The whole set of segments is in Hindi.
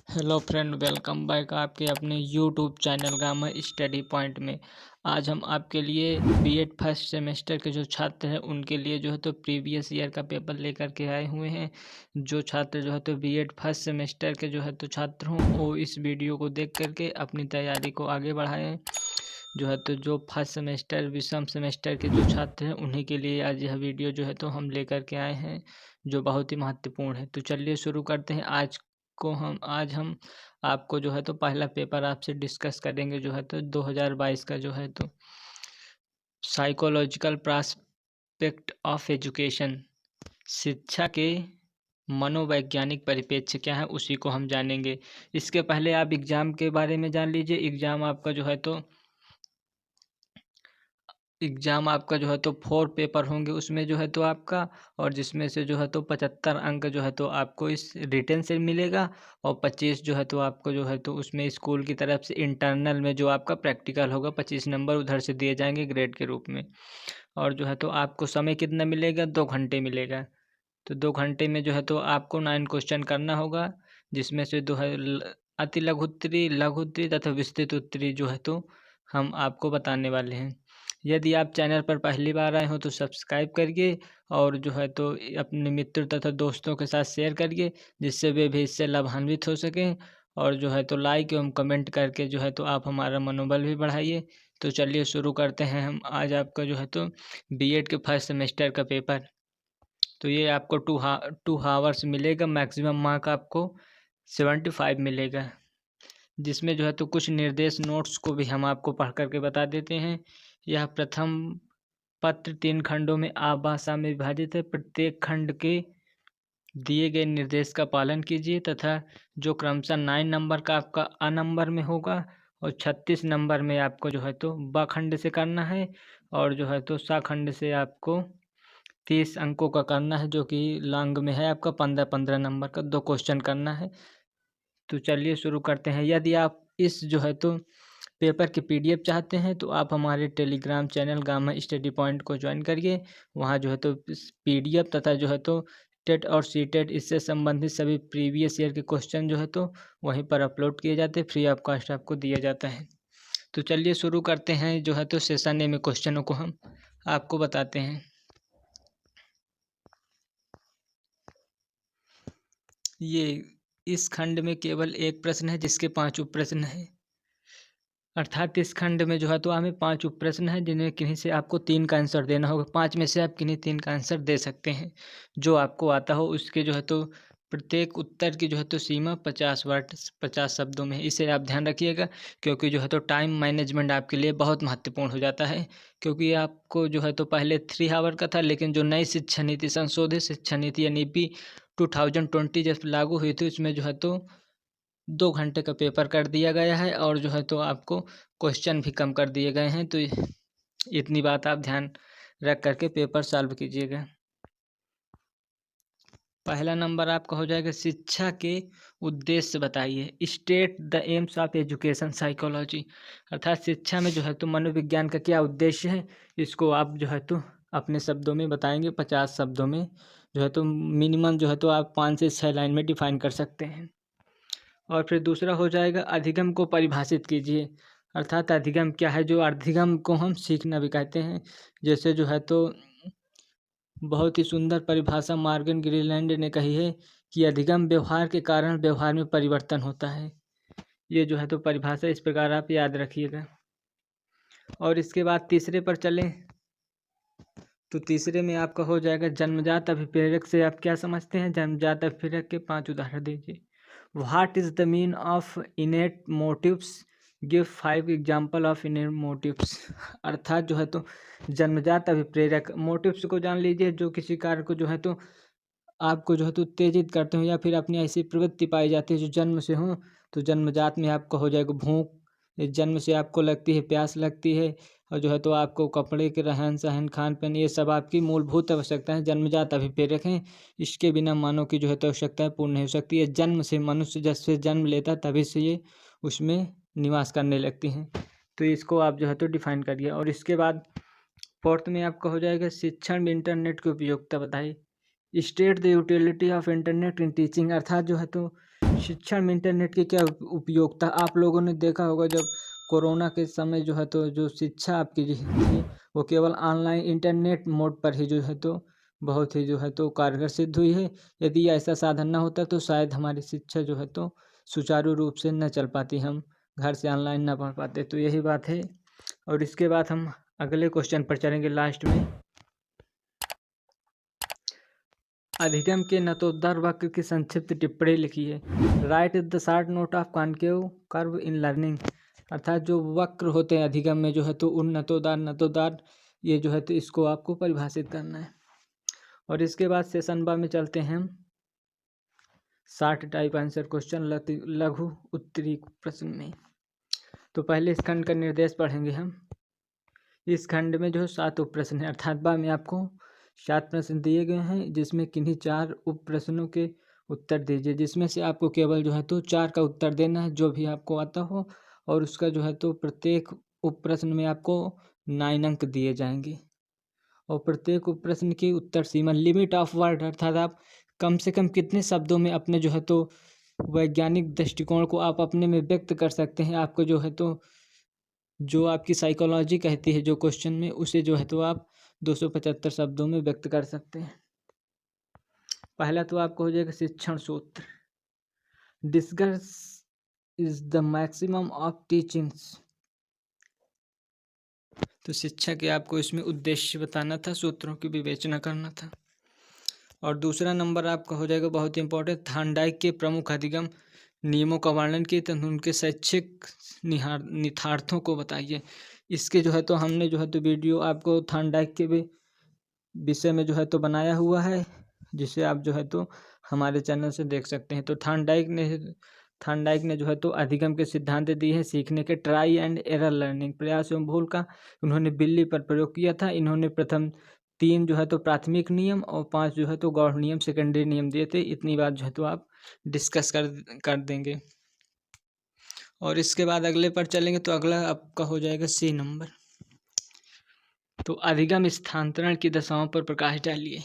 हेलो फ्रेंड, वेलकम बैक आपके अपने YouTube channel gamma study point में। आज हम आपके लिए बीएड फर्स्ट सेमेस्टर के जो छात्र हैं उनके लिए जो है तो प्रीवियस ईयर का पेपर लेकर के आए हुए हैं। जो छात्र जो है तो बीएड फर्स्ट सेमेस्टर के जो है तो छात्र हों वो इस वीडियो को देख करके अपनी तैयारी को आगे बढ़ाएं। जो है तो जो फर्स्ट सेमेस्टर विषम सेमेस्टर के जो छात्र हैं उन्हीं के लिए आज यह वीडियो जो है तो हम लेकर के आए हैं, जो बहुत ही महत्वपूर्ण है। तो चलिए शुरू करते हैं। आज हम आपको जो है तो पहला पेपर आपसे डिस्कस करेंगे। जो है तो 2022 का जो है तो साइकोलॉजिकल प्रॉस्पेक्ट ऑफ एजुकेशन, शिक्षा के मनोवैज्ञानिक परिप्रेक्ष्य क्या है उसी को हम जानेंगे। इसके पहले आप एग्ज़ाम के बारे में जान लीजिए। एग्ज़ाम आपका जो है तो 4 पेपर होंगे उसमें जो है तो आपका, और जिसमें से जो है तो 75 अंक जो है तो आपको इस रिटन से मिलेगा, और 25 जो है तो आपको जो है तो उसमें स्कूल की तरफ से इंटरनल में जो आपका प्रैक्टिकल होगा 25 नंबर उधर से दिए जाएंगे ग्रेड के रूप में। और जो है तो आपको समय कितना मिलेगा, 2 घंटे मिलेगा। तो 2 घंटे में जो है तो आपको 9 क्वेश्चन करना होगा, जिसमें से दो है अति लघु उत्तरी, लघु उत्तरी तथा विस्तृत उत्तरी जो है तो हम आपको बताने वाले हैं। यदि आप चैनल पर पहली बार आए हो तो सब्सक्राइब करिए, और जो है तो अपने मित्र तथा दोस्तों के साथ शेयर करिए, जिससे वे भी इससे लाभान्वित हो सकें। और जो है तो लाइक एवं कमेंट करके जो है तो आप हमारा मनोबल भी बढ़ाइए। तो चलिए शुरू करते हैं हम आज आपका जो है तो बीएड के फर्स्ट सेमेस्टर का पेपर। तो ये आपको 2 हावर्स मिलेगा। मैक्सिमम मार्क आपको 75 मिलेगा, जिसमें जो है तो कुछ निर्देश नोट्स को भी हम आपको पढ़ करके बता देते हैं। यह प्रथम पत्र 3 खंडों में आप भाषा में विभाजित है। प्रत्येक खंड के दिए गए निर्देश का पालन कीजिए, तथा जो क्रमशः 9 नंबर का आपका अ नंबर में होगा और 36 नंबर में आपको जो है तो ब खंड से करना है, और जो है तो सा खंड से आपको 30 अंकों का करना है, जो कि लॉन्ग में है आपका 15-15 नंबर का 2 क्वेश्चन करना है। तो चलिए शुरू करते हैं। यदि आप इस जो है तो पेपर की पीडीएफ चाहते हैं तो आप हमारे Telegram channel gamma study point को ज्वाइन करिए। वहाँ जो है तो पीडीएफ तथा जो है तो टेट और सीटेट इससे संबंधित सभी प्रीवियस ईयर के क्वेश्चन जो है तो वहीं पर अपलोड किए जाते हैं, फ्री ऑफ कॉस्ट आपको दिया जाता है। तो चलिए शुरू करते हैं। जो है तो सेशन ए में क्वेश्चनों को हम आपको बताते हैं। ये इस खंड में केवल एक प्रश्न है जिसके 5 उप प्रश्न हैं, अर्थात इस खंड में जो है तो हमें 5 उप प्रश्न हैं, जिन्हें किन्हीं से आपको 3 का आंसर देना होगा। 5 में से आप किन्हीं 3 का आंसर दे सकते हैं। जो आपको आता हो उसके जो है तो प्रत्येक उत्तर की जो है तो सीमा 50 वर्ड 50 शब्दों में है। इसे आप ध्यान रखिएगा, क्योंकि जो है तो टाइम मैनेजमेंट आपके लिए बहुत महत्वपूर्ण हो जाता है। क्योंकि आपको जो है तो पहले 3 आवर का था, लेकिन जो नई शिक्षा नीति संशोधित शिक्षा नीति यानी पी 2020 जब लागू हुई थी, उसमें जो है तो 2 घंटे का पेपर कर दिया गया है, और जो है तो आपको क्वेश्चन भी कम कर दिए गए हैं। तो इतनी बात आप ध्यान रख करके पेपर सॉल्व कीजिएगा। पहला नंबर आपका हो जाएगा, शिक्षा के उद्देश्य बताइए। State the AIIMS of education psychology, अर्थात शिक्षा में जो है तो मनोविज्ञान का क्या उद्देश्य है, इसको आप जो है तो अपने शब्दों में बताएंगे। 50 शब्दों में जो है तो मिनिमम जो है तो आप 5 से 6 लाइन में डिफाइन कर सकते हैं। और फिर दूसरा हो जाएगा, अधिगम को परिभाषित कीजिए। अर्थात अधिगम क्या है, जो अधिगम को हम सीखना भी कहते हैं। जैसे जो है तो बहुत ही सुंदर परिभाषा मार्गन ग्रीलैंड ने कही है कि अधिगम व्यवहार के कारण व्यवहार में परिवर्तन होता है। ये जो है तो परिभाषा इस प्रकार आप याद रखिएगा। और इसके बाद तीसरे पर चलें तो तीसरे में आपका हो जाएगा, जन्मजात अभिप्रेरक से आप क्या समझते हैं। जन्मजात अभिप्रेरक के 5 उदाहरण दीजिए। What is the mean of innate motives, give 5 example of innate motives. अर्थात जो है तो जन्मजात अभिप्रेरक, मोटिव्स को जान लीजिए, जो किसी कार्य को जो है तो आपको जो है तो उत्तेजित करते हो, या फिर अपनी ऐसी प्रवृत्ति पाई जाती है जो जन्म से हो। तो जन्मजात में आपका हो जाएगा भूख, ये जन्म से आपको लगती है, प्यास लगती है। और जो है तो आपको कपड़े के रहन सहन खान पान ये सब आपकी मूलभूत आवश्यकताएं जन्मजात अभिप्रेरक हैं। इसके बिना मानव की जो है तो आवश्यकताएं पूर्ण नहीं हो सकती है। जन्म से मनुष्य जब से जन्म लेता है तभी से ये उसमें निवास करने लगती हैं। तो इसको आप जो है तो डिफाइन करिए। और इसके बाद फोर्थ में आपका हो जाएगा, शिक्षण में इंटरनेट की उपयोगिता बताइए। State the utility of internet in teaching, अर्थात जो है तो शिक्षण में इंटरनेट की क्या उपयोगिता। आप लोगों ने देखा होगा जब कोरोना के समय जो है तो जो शिक्षा आपकी जो थी वो केवल ऑनलाइन इंटरनेट मोड पर ही जो है तो बहुत ही जो है तो कारगर सिद्ध हुई है। यदि ऐसा साधन ना होता तो शायद हमारी शिक्षा जो है तो सुचारू रूप से न चल पाती, हम घर से ऑनलाइन ना पढ़ पाते। तो यही बात है। और इसके बाद हम अगले क्वेश्चन पर चलेंगे लास्ट में। अधिगम के नतोदर वक्र की संक्षिप्त टिप्पणी लिखिए। Right the short note of concave curve in learning. अर्थात जो वक्र होते हैं अधिगम में जो है तो उन नतोदार ये जो है तो इसको आपको परिभाषित करना है। और इसके बाद सेशन बा में चलते हैं हम। शॉर्ट टाइप आंसर क्वेश्चन लघु उत्तरी प्रश्न में। तो पहले इस खंड का निर्देश पढ़ेंगे हम। इस खंड में जो 7 उप प्रश्न है, अर्थात बा में आपको 7 प्रश्न दिए गए हैं, जिसमें किन्हीं 4 उप प्रश्नों के उत्तर दीजिए, जिसमें से आपको केवल जो है तो 4 का उत्तर देना है जो भी आपको आता हो। और उसका जो है तो प्रत्येक उप प्रश्न में आपको 9 अंक दिए जाएंगे। और प्रत्येक उप प्रश्न की उत्तर सीमा लिमिट ऑफ वर्ड, अर्थात आप कम से कम कितने शब्दों में अपने जो है तो वैज्ञानिक दृष्टिकोण को आप अपने में व्यक्त कर सकते हैं। आपको जो है तो जो आपकी साइकोलॉजी कहती है जो क्वेश्चन में, उसे जो है तो आप 275 शब्दों में व्यक्त कर सकते हैं। पहला तो आपको हो जाएगा शिक्षण सूत्र। Discuss is the maximum of teachings. तो शिक्षा के आपको इसमें उद्देश्य बताना था, सूत्रों की विवेचना करना था। और दूसरा नंबर आपका हो जाएगा बहुत ही इंपॉर्टेंट, थार्नडाइक के प्रमुख अधिगम नियमों का वर्णन किए तथा उनके शैक्षिक निहितार्थों को बताइए। इसके जो है तो हमने जो है तो वीडियो आपको थार्नडाइक के भी विषय में जो है तो बनाया हुआ है, जिसे आप जो है तो हमारे चैनल से देख सकते हैं। तो थार्नडाइक ने जो है तो अधिगम के सिद्धांत दिए हैं सीखने के। ट्राई एंड एरर लर्निंग, प्रयास एवं भूल का उन्होंने बिल्ली पर प्रयोग किया था। इन्होंने प्रथम 3 जो है तो प्राथमिक नियम और 5 जो है तो गौड़ नियम सेकेंडरी नियम दिए थे। इतनी बात जो है तो आप डिस्कस कर देंगे। और इसके बाद अगले पर चलेंगे तो अगला आपका हो जाएगा C नंबर। तो अधिगम स्थानांतरण की दशाओं पर प्रकाश डालिए।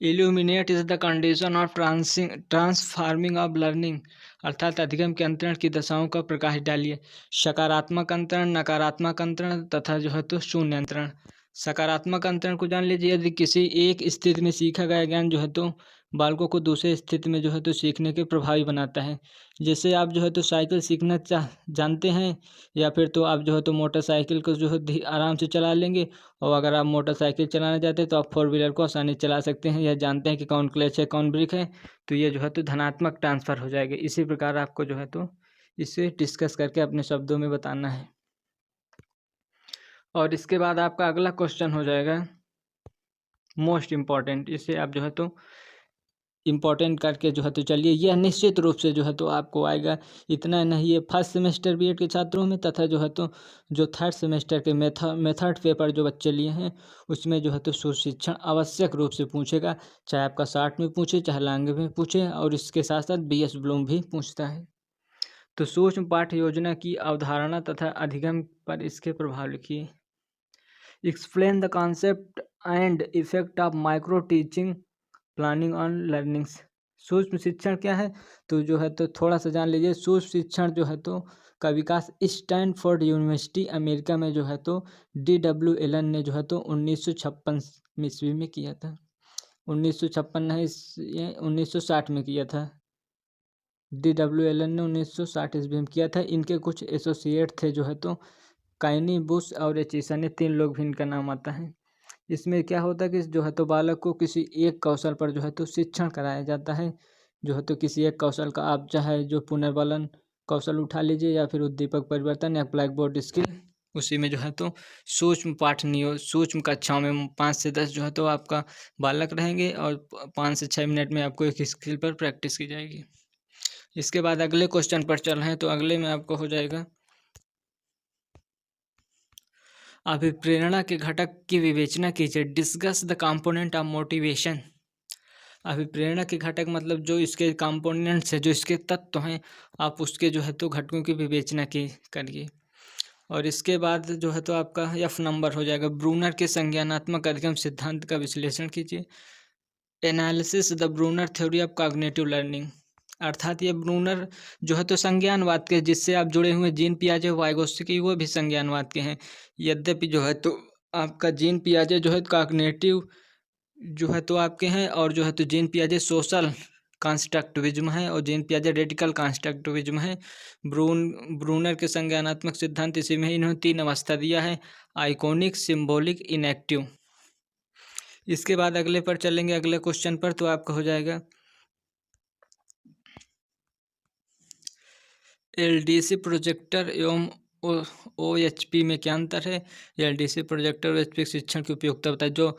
Illuminate is the condition of transforming of learning, अर्थात अधिगम के अंतरण की दशाओं का प्रकाश डालिए। सकारात्मक अंतरण, नकारात्मक अंतरण तथा जो है तो शून्य अंतरण। सकारात्मक अंतरण को जान लीजिए। यदि किसी एक स्थिति में सीखा गया ज्ञान जो है तो बालकों को दूसरे स्थिति में जो है तो सीखने के प्रभावी बनाता है। जैसे आप जो है तो साइकिल सीखना जानते हैं, या फिर तो आप जो है तो मोटरसाइकिल को जो है आराम से चला लेंगे। और अगर आप मोटरसाइकिल चलाना चाहते हैं तो आप 4 व्हीलर को आसानी से चला सकते हैं, या जानते हैं कि कौन क्लच है कौन ब्रेक है। तो ये जो है तो धनात्मक ट्रांसफ़र हो जाएगा। इसी प्रकार आपको जो है तो इसे डिस्कस करके अपने शब्दों में बताना है। और इसके बाद आपका अगला क्वेश्चन हो जाएगा मोस्ट इम्पॉर्टेंट। इसे आप जो है तो इम्पॉर्टेंट करके जो है तो चलिए, यह निश्चित रूप से जो है तो आपको आएगा। इतना नहीं, ये फर्स्ट सेमेस्टर बीएड के छात्रों में तथा जो है तो जो थर्ड सेमेस्टर के मेथड पेपर जो बच्चे लिए हैं उसमें जो है तो सुशिक्षण आवश्यक रूप से पूछेगा। चाहे आपका 60 में पूछे, चाहे लांगे में पूछे, और इसके साथ साथ BS ब्लूम भी पूछता है। तो सूक्ष्म पाठ्य योजना की अवधारणा तथा अधिगम पर इसके प्रभाव लिखिए। Explain the concept and effect of micro teaching planning on learnings. सूक्ष्म शिक्षण क्या है, तो जो है तो थोड़ा सा जान लीजिए। सूक्ष्म शिक्षण जो है तो का विकास स्टैनफोर्ड यूनिवर्सिटी अमेरिका में जो है तो DW एलन ने जो है तो 1956 ईस्वी में किया था। 1956 नहीं, 1960 में किया था। DW एलन ने 1960 ईस्वी में किया था। इनके कुछ एसोसिएट थे जो है तो काइनी, बुश और एचिसन, ने 3 लोग भी इनका नाम आता है। इसमें क्या होता है कि जो है तो बालक को किसी एक कौशल पर जो है तो शिक्षण कराया जाता है। जो है तो किसी एक कौशल का आप चाहे जो पुनर्बलन कौशल उठा लीजिए, या फिर उद्दीपक परिवर्तन, या ब्लैक बोर्ड स्किल। उसी में जो है तो सूक्ष्म कक्षाओं में 5 से 10 जो है तो आपका बालक रहेंगे, और 5 से 6 मिनट में आपको एक स्किल पर प्रैक्टिस की जाएगी। इसके बाद अगले क्वेश्चन पर चल रहे हैं। तो अगले में आपको हो जाएगा अभिप्रेरणा के घटक की विवेचना कीजिए। Discuss the component of motivation. अभिप्रेरणा के घटक मतलब जो इसके कंपोनेंट्स है, जो इसके तत्व हैं, आप उसके जो है तो घटकों की विवेचना करिए। और इसके बाद जो है तो आपका F नंबर हो जाएगा। ब्रूनर के संज्ञानात्मक अधिगम सिद्धांत का विश्लेषण कीजिए। Analysis the Bruner theory of cognitive learning. अर्थात ये ब्रूनर जो है तो संज्ञानवाद के जिससे आप जुड़े हुए जीन पियाजे वाइगोत्स्की वो भी संज्ञानवाद के हैं। यद्यपि जो है तो आपका जीन पियाजे जो है कॉग्निटिव जो है तो आपके हैं, और जो है तो जीन पियाजे सोशल कंस्ट्रक्टिविज्म है, और जीन पियाजे रेडिकल कंस्ट्रक्टिविज्म है। ब्रूनर के संज्ञानात्मक सिद्धांत इसी में इन्होंने 3 अवस्था दिया है: आइकॉनिक, सिंबॉलिक, इनएक्टिव। इसके बाद अगले पर चलेंगे, अगले क्वेश्चन पर, तो आपका हो जाएगा एलडीसी प्रोजेक्टर एवं ओएचपी में क्या अंतर है। एलडीसी प्रोजेक्टर और ओएचपी शिक्षण की उपयोगिता बताए। जो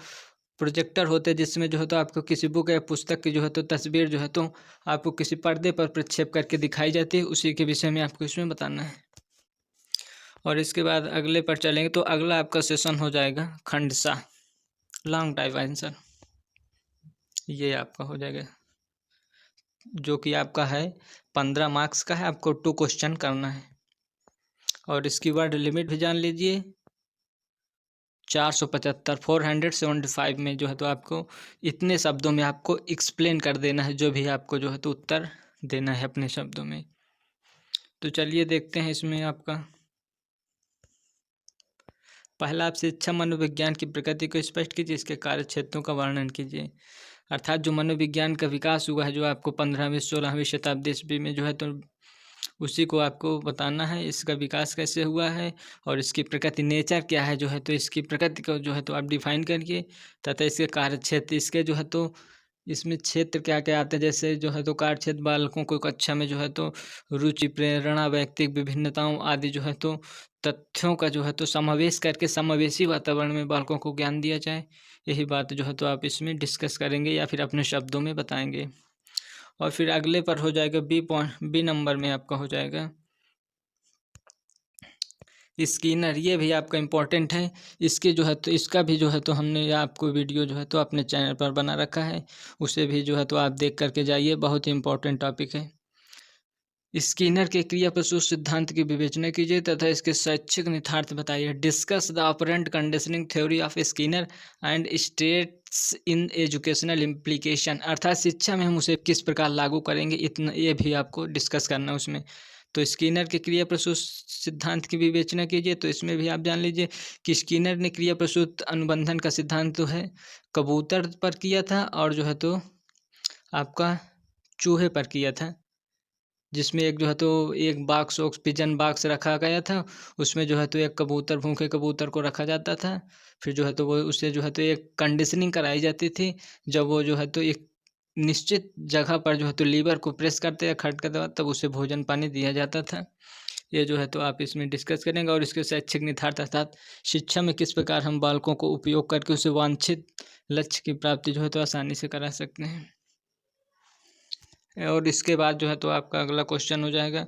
प्रोजेक्टर होते हैं जिसमें जो है तो आपको किसी बुक या पुस्तक की जो है तो तस्वीर जो है तो आपको किसी पर्दे पर प्रक्षेप करके दिखाई जाती है, उसी के विषय में आपको इसमें बताना है। और इसके बाद अगले पर चलेंगे, तो अगला आपका सेशन हो जाएगा खंडसा, लॉन्ग टाइप आंसर। ये आपका हो जाएगा जो कि आपका है 15 मार्क्स का है, आपको 2 क्वेश्चन करना है। और इसकी वर्ड लिमिट भी जान लीजिए, 475 475 में जो है तो आपको इतने शब्दों में आपको एक्सप्लेन कर देना है, जो भी आपको जो है तो उत्तर देना है अपने शब्दों में। तो चलिए देखते हैं इसमें आपका पहला, आप शिक्षा मनोविज्ञान की प्रकृति को स्पष्ट कीजिए, इसके कार्य क्षेत्रों का वर्णन कीजिए। अर्थात जो मनोविज्ञान का विकास हुआ है, जो आपको 15वीं 16वीं शताब्दी ईस्वी में जो है तो उसी को आपको बताना है, इसका विकास कैसे हुआ है और इसकी प्रकृति नेचर क्या है, जो है तो इसकी प्रकृति को जो है तो आप डिफाइन करिए, तथा इसके कार्य क्षेत्र, इसके जो है तो इसमें क्षेत्र क्या क्या आते हैं, जैसे जो है तो कार्य क्षेत्र बालकों को कक्षा में जो है तो रुचि, प्रेरणा, व्यक्तिगत विभिन्नताओं आदि जो है तो तथ्यों का जो है तो समावेश करके समावेशी वातावरण में बालकों को ज्ञान दिया जाए। यही बात जो है तो आप इसमें डिस्कस करेंगे या फिर अपने शब्दों में बताएंगे। और फिर अगले पर हो जाएगा बी नंबर में आपका हो जाएगा स्किनर। ये भी आपका इम्पोर्टेंट है। इसके जो है तो इसका भी जो है तो हमने आपको वीडियो जो है तो अपने चैनल पर बना रखा है, उसे भी जो है तो आप देख करके जाइए, बहुत ही इम्पोर्टेंट टॉपिक है। स्किनर के क्रिया प्रसूत सिद्धांत की विवेचना कीजिए तथा इसके शैक्षिक निहितार्थ बताइए। Discuss the operant conditioning theory of Skinner and states in educational implication. अर्थात शिक्षा में हम उसे किस प्रकार लागू करेंगे, इतना ये भी आपको डिस्कस करना है उसमें। तो स्किनर के क्रिया प्रसूत सिद्धांत की विवेचना कीजिए, तो इसमें भी आप जान लीजिए कि स्किनर ने क्रिया प्रसूत अनुबंधन का सिद्धांत तो है कबूतर पर किया था, और जो है तो आपका चूहे पर किया था, जिसमें एक जो है तो एक बॉक्स पिजन बॉक्स रखा गया था, उसमें जो है तो एक कबूतर, भूखे कबूतर को रखा जाता था, फिर जो है तो वो उससे जो है तो एक कंडीशनिंग कराई जाती थी। जब वो जो है तो एक निश्चित जगह पर जो है तो लीवर को प्रेस करते या खटकते वक्त तब उसे भोजन पानी दिया जाता था। ये जो है तो आप इसमें डिस्कस करेंगे। और इसके शैक्षिक निहितार्थ अर्थात शिक्षा में किस प्रकार हम बालकों को उपयोग करके उसे वांछित लक्ष्य की प्राप्ति जो है तो आसानी से करा सकते हैं। और इसके बाद जो है तो आपका अगला क्वेश्चन हो जाएगा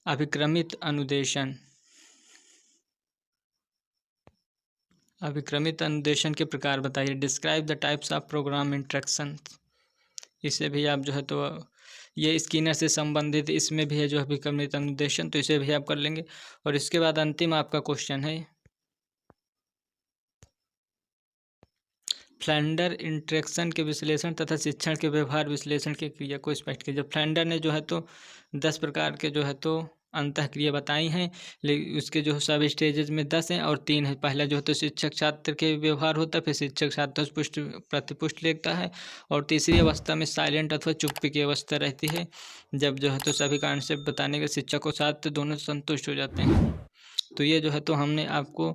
अभिक्रमित अनुदेशन। अभिक्रमित अनुदेशन के प्रकार बताइए। Describe the types of programme instruction. इसे भी आप जो है तो ये स्किनर से संबंधित इसमें भी है जो अभिक्रमित अनुदेशन, तो इसे भी आप कर लेंगे। और इसके बाद अंतिम आपका क्वेश्चन है फ्लैंडर इंटरेक्शन के विश्लेषण तथा शिक्षण के व्यवहार विश्लेषण की क्रिया को स्पष्ट कीजिए। फ्लैंडर ने जो है तो 10 प्रकार के जो है तो अंतःक्रिया बताई हैं, लेकिन उसके जो सब स्टेजेस में 10 हैं और 3 है। पहला जो है तो शिक्षक छात्र के व्यवहार होता है, फिर शिक्षक छात्र पुष्ट प्रतिपुष्ट लिखता है, और तीसरी अवस्था में साइलेंट अथवा चुप्पी की अवस्था रहती है, जब जो है तो सभी कॉन्सेप्ट बताने के शिक्षक और छात्र दोनों संतुष्ट हो जाते हैं। तो ये जो है तो हमने आपको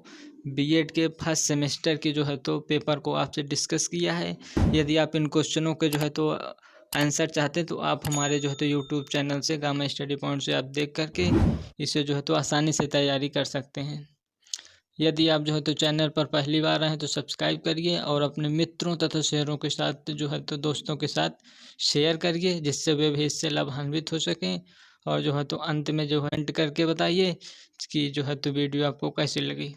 बीएड के फर्स्ट सेमेस्टर के जो है तो पेपर को आपसे डिस्कस किया है। यदि आप इन क्वेश्चनों के जो है तो आंसर चाहते हैं तो आप हमारे जो है तो यूट्यूब चैनल से गामा स्टडी पॉइंट से आप देख करके इसे जो है तो आसानी से तैयारी कर सकते हैं। यदि आप जो है तो चैनल पर पहली बार आए हैं तो सब्सक्राइब करिए और अपने मित्रों तथा शेयरों के साथ जो है तो दोस्तों के साथ शेयर करिए, जिससे वे भी इससे लाभान्वित हो सकें। और जो है तो अंत में जो है एंड करके बताइए कि जो है तो वीडियो आपको कैसी लगी।